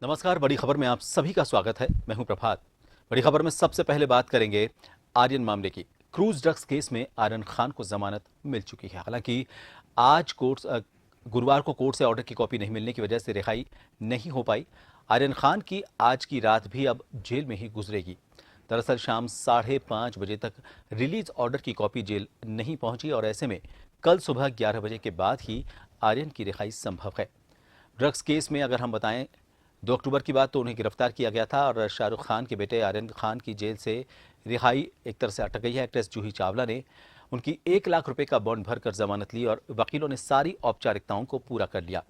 नमस्कार। बड़ी खबर में आप सभी का स्वागत है। मैं हूं प्रभात। बड़ी खबर में सबसे पहले बात करेंगे आर्यन मामले की। क्रूज ड्रग्स केस में आर्यन खान को जमानत मिल चुकी है। हालांकि आज गुरुवार को कोर्ट से ऑर्डर की कॉपी नहीं मिलने की वजह से रिहाई नहीं हो पाई। आर्यन खान की आज की रात भी अब जेल में ही गुजरेगी। दरअसल शाम 5:30 बजे तक रिलीज ऑर्डर की कॉपी जेल नहीं पहुंची और ऐसे में कल सुबह 11 बजे के बाद ही आर्यन की रिहाई संभव है। ड्रग्स केस में अगर हम बताएं, 2 अक्टूबर की बात तो उन्हें गिरफ्तार किया गया था और शाहरुख खान के बेटे आर्यन खान की जेल से रिहाई एक तरह से अटक गई है। एक्ट्रेस जूही चावला ने उनकी 1 लाख रुपए का बॉन्ड भरकर जमानत ली और वकीलों ने सारी औपचारिकताओं को पूरा कर लिया।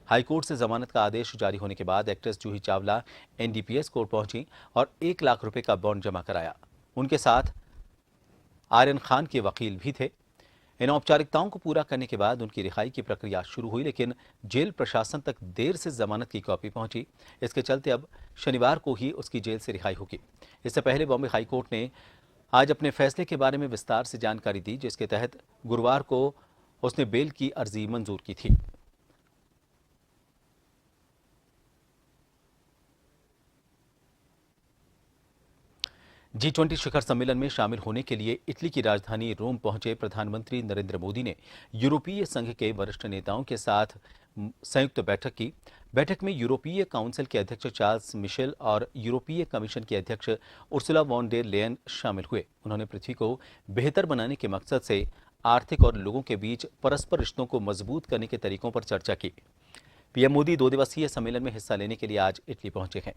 हाईकोर्ट से जमानत का आदेश जारी होने के बाद actress Juhi Chawla NDPS court पहुंची और 1 लाख रुपए का बॉन्ड जमा कराया। उनके साथ आर्यन खान के वकील भी थे। इन औपचारिकताओं को पूरा करने के बाद उनकी रिहाई की प्रक्रिया शुरू हुई, लेकिन जेल प्रशासन तक देर से जमानत की कॉपी पहुंची। इसके चलते अब शनिवार को ही उसकी जेल से रिहाई होगी। इससे पहले बॉम्बे हाईकोर्ट ने आज अपने फैसले के बारे में विस्तार से जानकारी दी, जिसके तहत गुरुवार को उसने बेल की अर्जी मंजूर की थी। G20 शिखर सम्मेलन में शामिल होने के लिए इटली की राजधानी रोम पहुंचे प्रधानमंत्री नरेंद्र मोदी ने यूरोपीय संघ के वरिष्ठ नेताओं के साथ संयुक्त बैठक की। बैठक में यूरोपीय काउंसिल के अध्यक्ष चार्ल्स मिशेल और यूरोपीय कमीशन के अध्यक्ष उर्सुला वॉन डेर लेयन शामिल हुए। उन्होंने पृथ्वी को बेहतर बनाने के मकसद से आर्थिक और लोगों के बीच परस्पर रिश्तों को मजबूत करने के तरीकों पर चर्चा की। पीएम मोदी 2 दिवसीय सम्मेलन में हिस्सा लेने के लिए आज इटली पहुंचे हैं।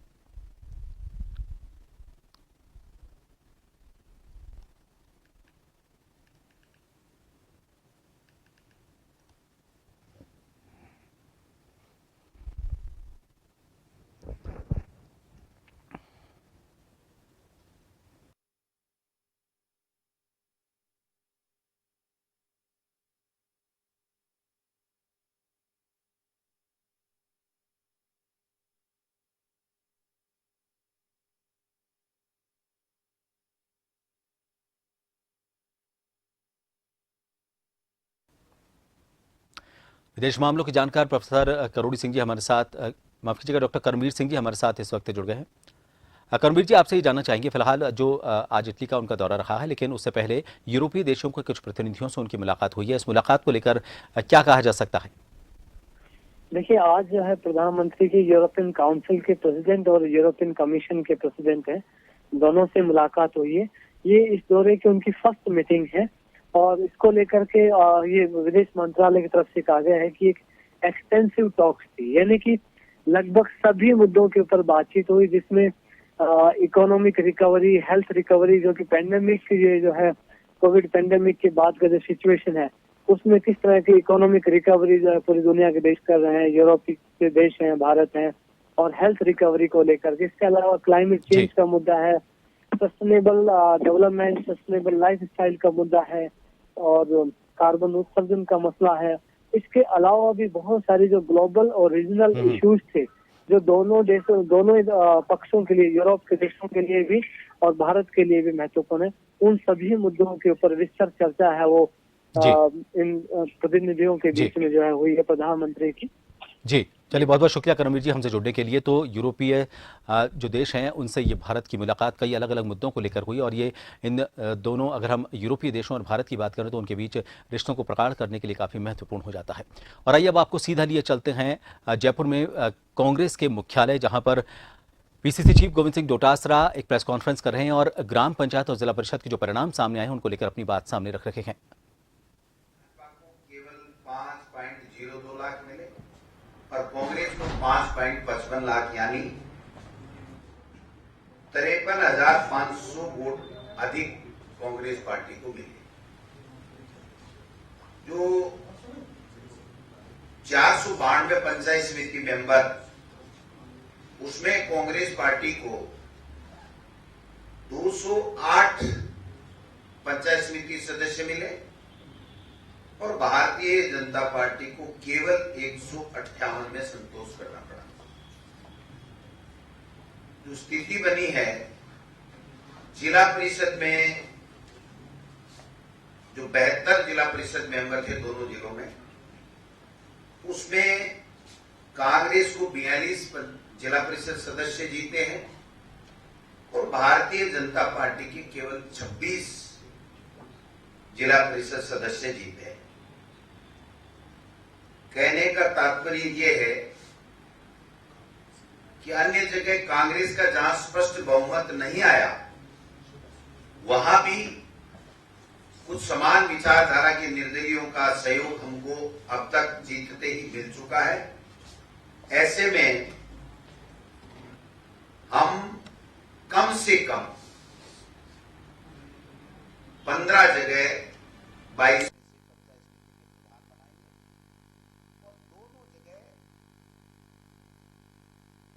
विदेश मामलों के जानकार प्रोफेसर करोड़ी सिंह जी हमारे साथ, माफ कीजिएगा, डॉक्टर करमवीर सिंह जी हमारे साथ इस वक्त जुड़ गए हैं। करमवीर जी, आपसे ये जानना चाहेंगे, फिलहाल जो आज इटली का उनका दौरा रहा है, लेकिन उससे पहले यूरोपीय देशों के कुछ प्रतिनिधियों से उनकी मुलाकात हुई है। इस मुलाकात को लेकर क्या कहा जा सकता है? देखिए, आज जो है प्रधानमंत्री की यूरोपियन काउंसिल के प्रेसिडेंट और यूरोपियन कमीशन के प्रेसिडेंट हैं, दोनों से मुलाकात हुई है। ये इस दौरे की उनकी फर्स्ट मीटिंग है और इसको लेकर के ये विदेश मंत्रालय की तरफ से कहा गया है कि एक एक्सटेंसिव टॉक्स थी, यानी कि लगभग सभी मुद्दों के ऊपर बातचीत हुई, जिसमें इकोनॉमिक रिकवरी, हेल्थ रिकवरी, जो कि पेंडेमिक की ये जो है कोविड पेंडेमिक के बाद का जो सिचुएशन है उसमें किस तरह की इकोनॉमिक रिकवरी जो है पूरी दुनिया के देश कर रहे हैं, यूरोप के देश हैं, भारत हैं, और हेल्थ रिकवरी को लेकर के। इसके अलावा क्लाइमेट चेंज का मुद्दा है, sustainable development, sustainable life style का मुद्दा है और कार्बन उत्सर्जन का मसला है। इसके अलावा भी बहुत सारी जो ग्लोबल और रीजनल इश्यूज थे जो दोनों पक्षों के लिए, यूरोप के देशों के लिए भी और भारत के लिए भी महत्वपूर्ण है, उन सभी मुद्दों के ऊपर विस्तृत चर्चा है वो इन प्रतिनिधियों के बीच में जो है हुई है प्रधानमंत्री की। जी, चलिए, बहुत बहुत शुक्रिया करमवीर जी हमसे जुड़ने के लिए। तो यूरोपीय जो देश हैं उनसे ये भारत की मुलाकात कई अलग अलग मुद्दों को लेकर हुई और ये इन दोनों, अगर हम यूरोपीय देशों और भारत की बात करें तो उनके बीच रिश्तों को प्रगाढ़ करने के लिए काफ़ी महत्वपूर्ण हो जाता है। और आइए अब आपको सीधा लिए चलते हैं जयपुर में कांग्रेस के मुख्यालय, जहाँ पर पीसीसी चीफ गोविंद सिंह डोटासरा एक प्रेस कॉन्फ्रेंस कर रहे हैं और ग्राम पंचायत और जिला परिषद के जो परिणाम सामने आए हैं उनको लेकर अपनी बात सामने रख रखे हैं। 5.02 लाख मिले और कांग्रेस को 5.55 लाख, यानी 53,500 वोट अधिक कांग्रेस पार्टी को मिले। जो 492 पंचायत समिति मेंबर, उसमें कांग्रेस पार्टी को 208 पंचायत समिति सदस्य मिले और भारतीय जनता पार्टी को केवल 158 में संतोष करना पड़ा। जो स्थिति बनी है जिला परिषद में, जो 72 जिला परिषद मेंबर थे दोनों जिलों में, उसमें कांग्रेस को जिला परिषद सदस्य जीते हैं और भारतीय जनता पार्टी के केवल 26 जिला परिषद सदस्य जीते हैं। कहने का तात्पर्य यह है कि अन्य जगह कांग्रेस का जहां स्पष्ट बहुमत नहीं आया, वहां भी कुछ समान विचारधारा के निर्दलियों का सहयोग हमको अब तक जीतते ही मिल चुका है। ऐसे में हम कम से कम 15 जगह 22 और दोनों जगह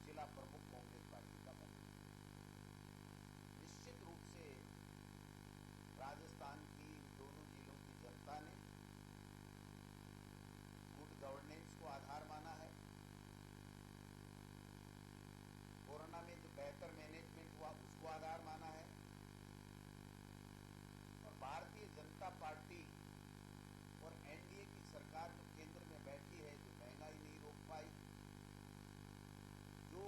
जिला प्रमुख कांग्रेस पार्टी का बना। निश्चित रूप से राजस्थान की दोनों जिलों की जनता ने गुड गवर्नेंस को आधार माना है। कोरोना में जो बेहतर मैनेजमेंट हुआ उसको आधार माना है और भारतीय जनता पार्टी और एनडीए की सरकार जो केंद्र में बैठी है, जो महंगाई नहीं रोक पाई, जो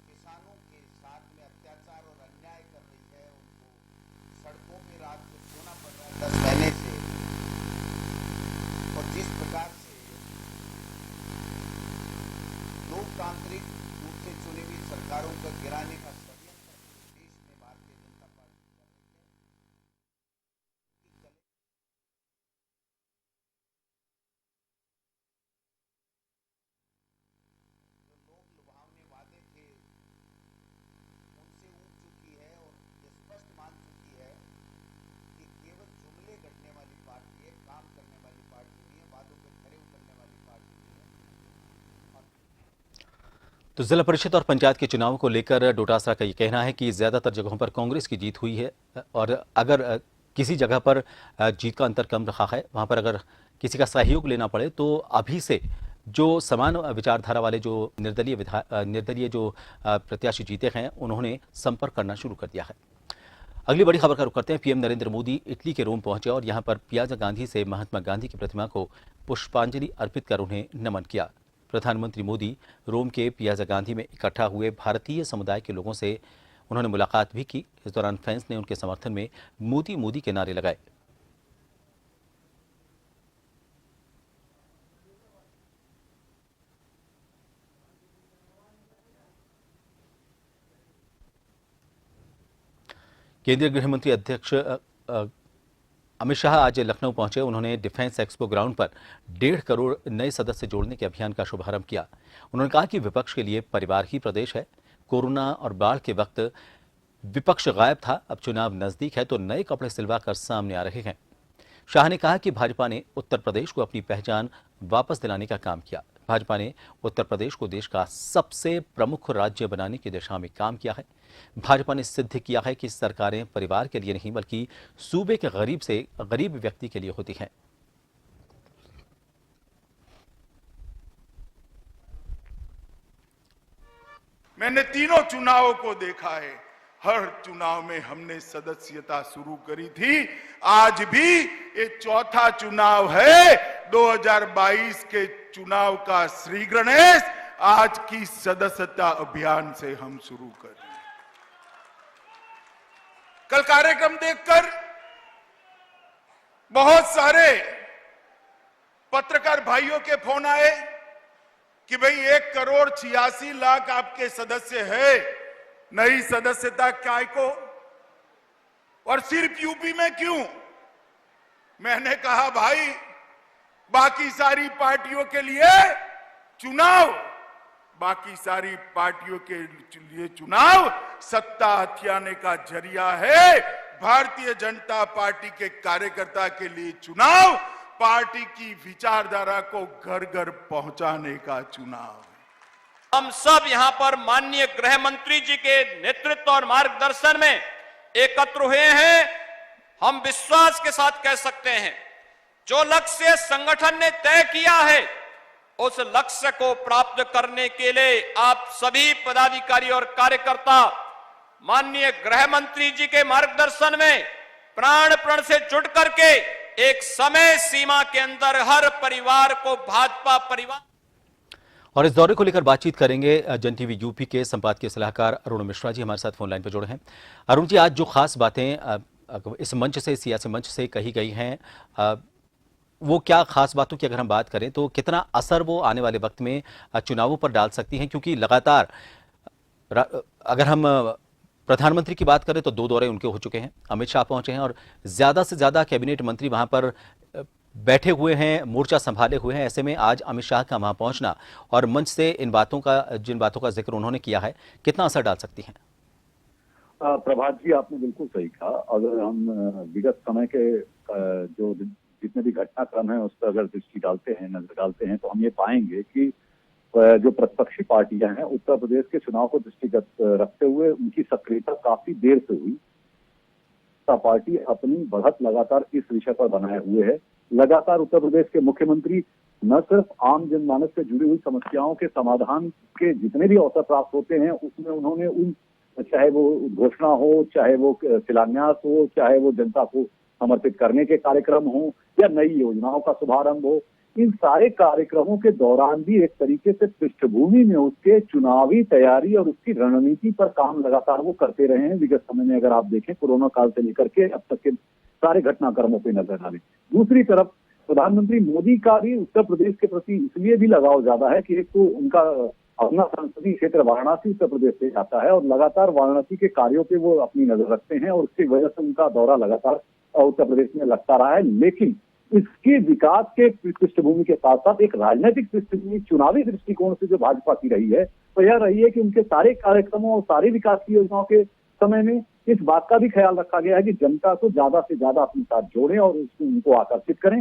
किसानों के साथ में अत्याचार और अन्याय कर रही है, उनको सड़कों में रात को सोना पड़ रहा है 10 महीने से, और जिस प्रकार से लोकतांत्रिक रूप से चुनी हुई सरकारों को गिराने का षड्यंत्र देश में भारतीय जनता पार्टी कर रही है। जो लोग लुभावने वादे थे उनसे ऊब चुकी है और ये स्पष्ट मान चुकी है कि केवल जुमले गढ़ने वाली पार्टी है, काम करने वाली पार्टी नहीं है, वादों पे खरे उतरने वाली पार्टी नहीं है। तो जिला परिषद और पंचायत के चुनाव को लेकर डोटासरा का ये कहना है कि ज्यादातर जगहों पर कांग्रेस की जीत हुई है और अगर किसी जगह पर जीत का अंतर कम रहा है, वहां पर अगर किसी का सहयोग लेना पड़े तो अभी से जो समान विचारधारा वाले जो निर्दलीय जो प्रत्याशी जीते हैं, उन्होंने संपर्क करना शुरू कर दिया है। अगली बड़ी खबर का रुख करते हैं। पीएम नरेंद्र मोदी इटली के रोम पहुंचे और यहां पर पियाजा गांधी से महात्मा गांधी की प्रतिमा को पुष्पांजलि अर्पित कर उन्हें नमन किया। प्रधानमंत्री मोदी रोम के पियाजा गांधी में इकट्ठा हुए भारतीय समुदाय के लोगों से उन्होंने मुलाकात भी की। इस दौरान फैंस ने उनके समर्थन में मोदी मोदी के नारे लगाए। केंद्रीय गृह मंत्री अध्यक्ष अमित शाह आज लखनऊ पहुंचे। उन्होंने डिफेंस एक्सपो ग्राउंड पर 1.5 करोड़ नए सदस्य जोड़ने के अभियान का शुभारंभ किया। उन्होंने कहा कि विपक्ष के लिए परिवार ही प्रदेश है। कोरोना और बाढ़ के वक्त विपक्ष गायब था, अब चुनाव नजदीक है तो नए कपड़े सिलवा कर सामने आ रहे हैं। शाह ने कहा कि भाजपा ने उत्तर प्रदेश को अपनी पहचान वापस दिलाने का काम किया। भाजपा ने उत्तर प्रदेश को देश का सबसे प्रमुख राज्य बनाने की दिशा में काम किया है। भाजपा ने सिद्ध किया है कि सरकारें परिवार के लिए नहीं बल्कि सूबे के गरीब से गरीब व्यक्ति के लिए होती हैं। मैंने तीनों चुनावों को देखा है, हर चुनाव में हमने सदस्यता शुरू करी थी। आज भी ये चौथा चुनाव है। 2022 के चुनाव का श्री गणेश आज की सदस्यता अभियान से हम शुरू कर रहे हैं। कल कार्यक्रम देखकर बहुत सारे पत्रकार भाइयों के फोन आए कि भाई 1,86,00,000 आपके सदस्य है, नई सदस्यता काय को, और सिर्फ यूपी में क्यों? मैंने कहा भाई बाकी सारी पार्टियों के लिए चुनाव, बाकी सारी पार्टियों के लिए चुनाव सत्ता हथियाने का जरिया है। भारतीय जनता पार्टी के कार्यकर्ता के लिए चुनाव पार्टी की विचारधारा को घर घर पहुंचाने का चुनाव। हम सब यहां पर माननीय गृह मंत्री जी के नेतृत्व और मार्गदर्शन में एकत्र हुए हैं। हम विश्वास के साथ कह सकते हैं, जो लक्ष्य संगठन ने तय किया है उस लक्ष्य को प्राप्त करने के लिए आप सभी पदाधिकारी और कार्यकर्ता माननीय गृह मंत्री जी के मार्गदर्शन में प्राण प्रण से जुट करके एक समय सीमा के अंदर हर परिवार को भाजपा परिवार। और इस दौरे को लेकर बातचीत करेंगे जन टीवी यूपी के संपादकीय सलाहकार अरुण मिश्रा जी हमारे साथ फोन लाइन पर जुड़े हैं। अरुण जी, आज जो खास बातें इस मंच से, सियासी मंच से कही गई हैं, वो क्या खास बातों की अगर हम बात करें तो कितना असर वो आने वाले वक्त में चुनावों पर डाल सकती हैं? क्योंकि लगातार अगर हम प्रधानमंत्री की बात करें तो 2 दौरे उनके हो चुके हैं, अमित शाह पहुंचे हैं और ज्यादा से ज्यादा कैबिनेट मंत्री वहां पर बैठे हुए हैं, मोर्चा संभाले हुए हैं। ऐसे में आज अमित शाह का वहां पहुंचना और मंच से इन बातों का, जिन बातों का जिक्र उन्होंने किया है, कितना असर डाल सकती हैं? प्रभात जी, आपने बिल्कुल सही कहा। अगर हम विगत समय के जो जितने भी घटनाक्रम है उस पर अगर दृष्टि डालते हैं, नजर डालते हैं, तो हम ये पाएंगे कि जो प्रतिपक्षी पार्टियां हैं उत्तर प्रदेश के चुनाव को दृष्टिगत रखते हुए उनकी सक्रियता काफी देर से हुई। पार्टी अपनी बढ़त लगातार इस विषय पर बनाए हुए है। लगातार उत्तर प्रदेश के मुख्यमंत्री न सिर्फ आम जनमानस से जुड़ी हुई समस्याओं के समाधान के जितने भी अवसर प्राप्त होते हैं उसमें उन्होंने उन, चाहे वो घोषणा हो, चाहे वो शिलान्यास हो, चाहे वो जनता को समर्पित करने के कार्यक्रम हो या नई योजनाओं का शुभारंभ हो, इन सारे कार्यक्रमों के दौरान भी एक तरीके से पृष्ठभूमि में उसके चुनावी तैयारी और उसकी रणनीति पर काम लगातार वो करते रहे हैं। विगत समय में अगर आप देखें, कोरोना काल से लेकर के अब तक के सारे घटनाक्रमों पर नजर डालें। दूसरी तरफ प्रधानमंत्री मोदी का भी उत्तर प्रदेश के प्रति इसलिए भी लगाव ज्यादा है कि एक तो उनका अपना संसदीय क्षेत्र वाराणसी उत्तर प्रदेश से आता है और लगातार वाराणसी के कार्यों पे वो अपनी नजर रखते हैं और उसकी वजह से उनका दौरा लगातार उत्तर प्रदेश में लगता रहा है। लेकिन इसके विकास के पृष्ठभूमि के साथ साथ एक राजनीतिक पृष्ठभूमि, चुनावी दृष्टिकोण से जो भाजपा की रही है, तो यह रही है कि उनके सारे कार्यक्रमों और सारी विकास की योजनाओं के समय में इस बात का भी ख्याल रखा गया है कि जनता को ज्यादा से ज्यादा अपने साथ जोड़ें और उनको आकर्षित करें।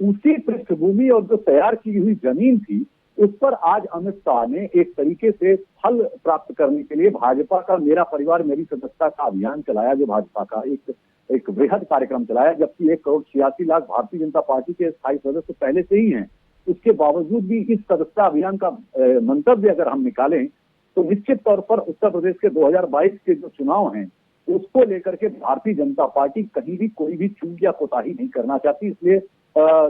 उसी पृष्ठभूमि और जो तैयार की हुई जमीन थी उस पर आज अमित शाह ने एक तरीके से फल प्राप्त करने के लिए भाजपा का मेरा परिवार मेरी सदस्यता का अभियान चलाया, जो भाजपा का एक वृहद कार्यक्रम चलाया। जबकि 1,86,00,000 भारतीय जनता पार्टी के स्थायी सदस्य पहले से ही हैं, उसके बावजूद भी इस सदस्यता अभियान का मंतव्य अगर हम निकालें तो निश्चित तौर पर उत्तर प्रदेश के 2022 के जो चुनाव हैं उसको लेकर के भारतीय जनता पार्टी कहीं भी कोई भी चूक या कोताही नहीं करना चाहती। इसलिए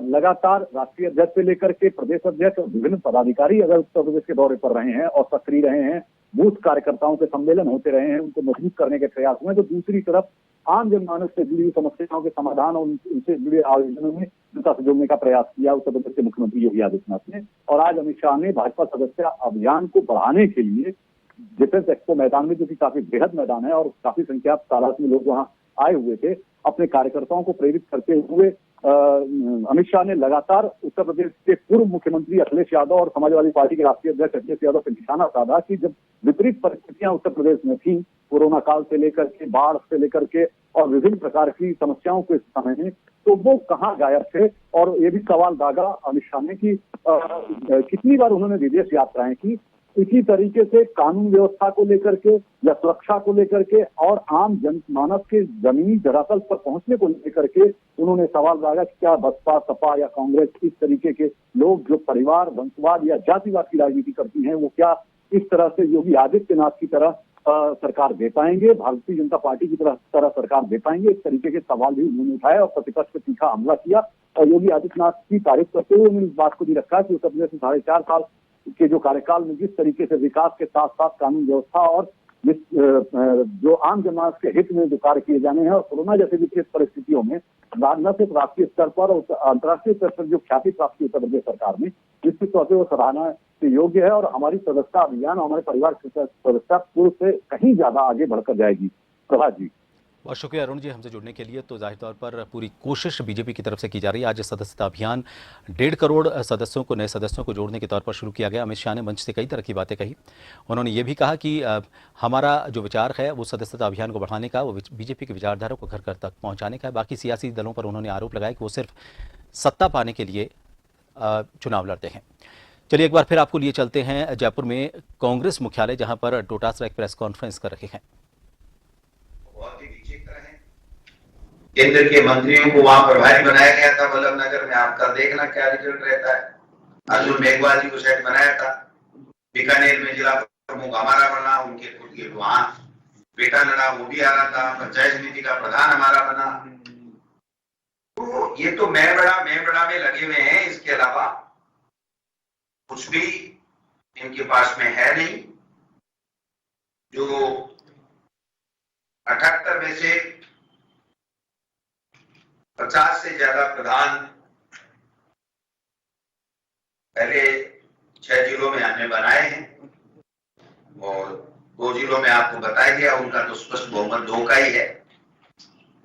लगातार राष्ट्रीय अध्यक्ष से लेकर के प्रदेश अध्यक्ष और विभिन्न पदाधिकारी अगर उत्तर प्रदेश के दौरे पर रहे हैं और सक्रिय रहे हैं, बूथ कार्यकर्ताओं के सम्मेलन होते रहे हैं, उनको मजबूत करने के प्रयास हुए, तो दूसरी तरफ आम जनमानस से जुड़ी हुई समस्याओं के समाधान और उनसे जुड़े आयोजनों में जनता से जोड़ने का प्रयास किया उत्तर प्रदेश के मुख्यमंत्री योगी आदित्यनाथ ने। और आज अमित शाह ने भाजपा सदस्य अभियान को बढ़ाने के लिए डिफेंस एक्सपो मैदान में, जो कि काफी बेहद मैदान है और काफी संख्या तादाद में लोग वहां आए हुए थे, अपने कार्यकर्ताओं को प्रेरित करते हुए अमित शाह ने लगातार उत्तर प्रदेश के पूर्व मुख्यमंत्री अखिलेश यादव और समाजवादी पार्टी के राष्ट्रीय अध्यक्ष अखिलेश यादव पर निशाना साधा कि जब विपरीत परिस्थितियां उत्तर प्रदेश में थी, कोरोना काल से लेकर के, बाढ़ से लेकर के और विभिन्न प्रकार की समस्याओं को इस समय में, तो वो कहाँ गायब थे। और ये भी सवाल दागा अमित शाह ने कि कितनी बार उन्होंने विदेश यात्राएं की, इसी तरीके से कानून व्यवस्था को लेकर के या सुरक्षा को लेकर के और आम जनमानस के जमीनी धरातल पर पहुंचने को लेकर के उन्होंने सवाल दागा कि क्या बसपा, सपा या कांग्रेस, इस तरीके के लोग जो परिवार, वंशवाद या जातिवाद की राजनीति करती हैं, वो क्या इस तरह से योगी आदित्यनाथ की तरह सरकार दे पाएंगे, भारतीय जनता पार्टी की तरह सरकार दे पाएंगे। इस तरीके के सवाल भी उन्होंने उठाए और प्रतिपक्ष पर तीखा हमला किया। और योगी आदित्यनाथ की तारीफ करते हुए उन्होंने इस बात को भी रखा कि उत्तर प्रदेश में 4.5 साल के जो कार्यकाल में जिस तरीके से विकास के साथ साथ कानून व्यवस्था और जो आम जनमानस के हित में जो कार्य किए जाने हैं और कोरोना जैसे विशेष परिस्थितियों में न सिर्फ राष्ट्रीय स्तर पर और अंतर्राष्ट्रीय स्तर पर जो ख्याति प्राप्त की उत्तर प्रदेश सरकार में, निश्चित तौर पर वो सराहना के योग्य है। और हमारी सदस्यता अभियान, हमारे परिवार की सदस्यता पूर्व से कहीं ज्यादा आगे बढ़कर जाएगी। प्रभात जी, बहुत शुक्रिया अरुण जी हमसे जुड़ने के लिए। तो जाहिर तौर पर पूरी कोशिश बीजेपी की तरफ से की जा रही है। आज सदस्यता अभियान 1.5 करोड़ सदस्यों को, नए सदस्यों को जोड़ने के तौर पर शुरू किया गया। अमित शाह ने मंच से कई तरह की बातें कही। उन्होंने ये भी कहा कि हमारा जो विचार है वो सदस्यता अभियान को बढ़ाने का, वो बीजेपी की विचारधारा को घर घर तक पहुँचाने का है। बाकी सियासी दलों पर उन्होंने आरोप लगाया कि वो सिर्फ सत्ता पाने के लिए चुनाव लड़ते हैं। चलिए एक बार फिर आपको लिए चलते हैं जयपुर में कांग्रेस मुख्यालय, जहाँ पर डोटासरा एक प्रेस कॉन्फ्रेंस कर रहे हैं। केंद्र के मंत्रियों को वहां प्रभारी बनाया गया था वल्लभनगर में। आपका देखना क्या रिजल्ट रहता है। अर्जुन मेघवाल जी को सेट बनाया था, बीकानेर में जिला प्रमुख हमारा बना, उनके खुद के वहां बेटा लड़ा, वो भी आ रहा था। पंचायत समिति का प्रधान हमारा बना। तो ये तो मैं बड़ा में लगे हुए हैं। इसके अलावा कुछ भी इनके पास में है नहीं। जो 78 में से 50 से ज्यादा प्रधान पहले 6 जिलों में हमने बनाए हैं और 2 जिलों में आपको बताया गया, उनका तो स्पष्ट बहुमत 2 का ही है।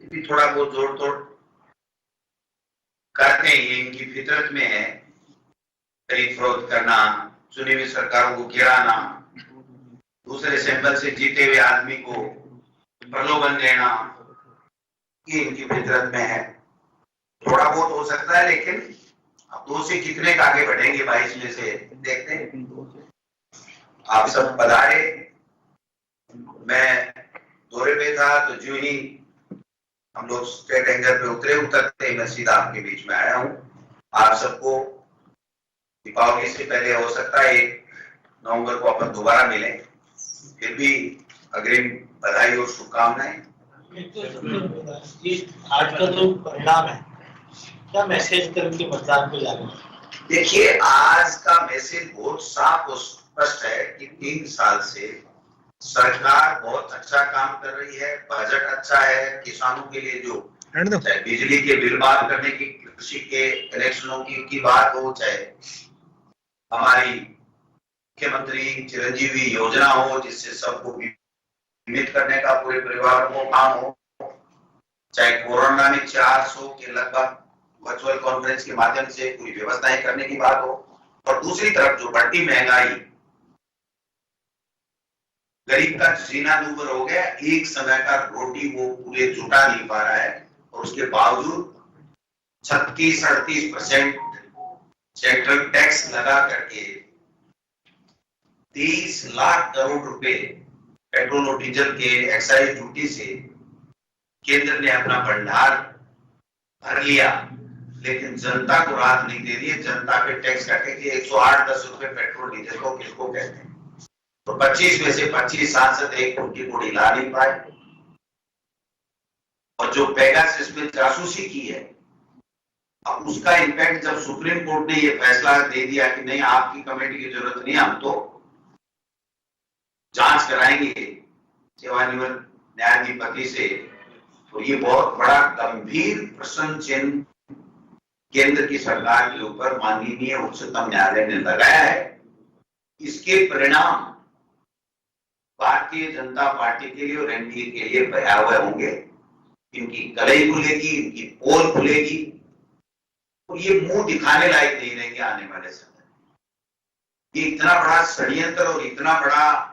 भी थोड़ा बहुत जोड़ तोड़ करते हैं, ये इनकी फितरत में है। खरीद फरोख्त करना, चुनी हुई सरकारों को गिराना, दूसरे सैंपल से जीते हुए आदमी को प्रलोभन देना, ये इनकी फितरत में है। थोड़ा बहुत हो सकता है, लेकिन अब 2 से कितने का आगे बढ़ेंगे 22 में से देखते हैं। आप सब पधारे, मैं दौरे पे था तो जो ही हम लोग स्टेट एंकर पे उतरते ही मैं सीधा आपके बीच में आया हूँ। आप सबको दीपावली से पहले हो सकता है 1 नवंबर को अपन दोबारा मिलें, फिर भी अग्रिम बधाई और शुभकामनाएं। आज का जो परिणाम है, क्या मैसेज करके मतदान को जाना? देखिए, आज का मैसेज बहुत साफ और स्पष्ट है कि 3 साल से सरकार बहुत अच्छा काम कर रही है, बजट अच्छा है, किसानों के लिए जो चाहे बिजली के बिल माफ करने की, कृषि के कनेक्शनों की बात हो, चाहे हमारी मुख्यमंत्री चिरंजीवी योजना हो जिससे सबको बीमित करने का पूरे परिवार को काम हो, चाहे कोरोना में 400 के लगभग वर्चुअल कॉन्फ्रेंस के माध्यम से पूरी व्यवस्थाएं करने की बात हो, और दूसरी तरफ जो बढ़ती महंगाई, गरीब का जीना दूभर हो गया, एक समय का रोटी वो पूरे जुटा नहीं पा रहा है, और उसके बावजूद 36-38% सेंट्रल टैक्स लगा करके 30 लाख करोड़ रुपए पेट्रोल और डीजल के एक्साइज ड्यूटी से केंद्र ने अपना भंडार भर लिया, लेकिन जनता को राहत नहीं दे रही है। जनता पे टैक्स काटे कि 108-10 रुपए पेट्रोल डीजल को किसको कहते हैं, तो 25 में से 25 सांसद एक फुट को हिला नहीं पाए। और जो पेगासस में जासूसी की है, अब उसका इम्पैक्ट जब सुप्रीम कोर्ट ने ये फैसला दे दिया कि नहीं, आपकी कमेटी की जरूरत नहीं, हम तो जांच कराएंगे सेवानिवृत्त न्यायाधिपति से, तो ये बहुत बड़ा गंभीर प्रश्न चिन्ह केंद्र की सरकार के ऊपर माननीय उच्चतम न्यायालय ने लगाया है। इसके परिणाम भारतीय जनता पार्टी के लिए और एनडीए के लिए भयावह होंगे। इनकी कलई खुलेगी, इनकी पोल खुलेगी, और ये मुंह दिखाने लायक नहीं रहेंगे आने वाले समय। ये इतना बड़ा षड्यंत्र और इतना बड़ा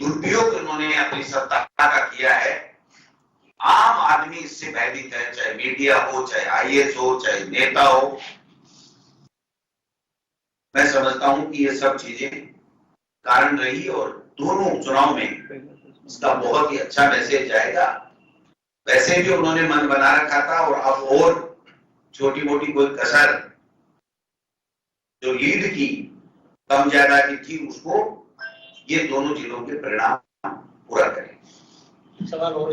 दुरुपयोग उन्होंने अपनी सत्ता का किया है, आम आदमी इससे भयभीत है, चाहे मीडिया हो, चाहे आईएएस हो, चाहे नेता हो। मैं समझता हूं कि ये सब चीजें कारण रही, और दोनों चुनाव में इसका बहुत ही अच्छा मैसेज जाएगा। वैसे भी उन्होंने मन बना रखा था, और अब और छोटी मोटी कोई कसर जो लीड की कम ज्यादा की थी, उसको ये दोनों जिलों के परिणाम पूरा करें। सवाल और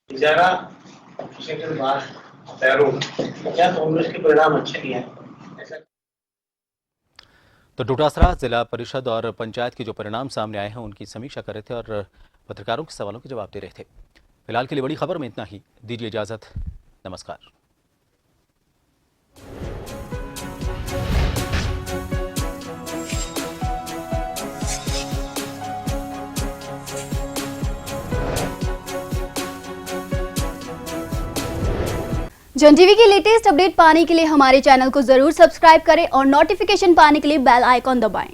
11 सेकंड बाद क्या कांग्रेस के परिणाम अच्छे नहीं आए? तो डोटासरा जिला परिषद और पंचायत के जो परिणाम सामने आए हैं उनकी समीक्षा कर रहे थे और पत्रकारों के सवालों के जवाब दे रहे थे। फिलहाल के लिए बड़ी खबर में इतना ही, दीजिए इजाजत, नमस्कार। जन टीवी की लेटेस्ट अपडेट पाने के लिए हमारे चैनल को जरूर सब्सक्राइब करें और नोटिफिकेशन पाने के लिए बेल आइकॉन दबाएं।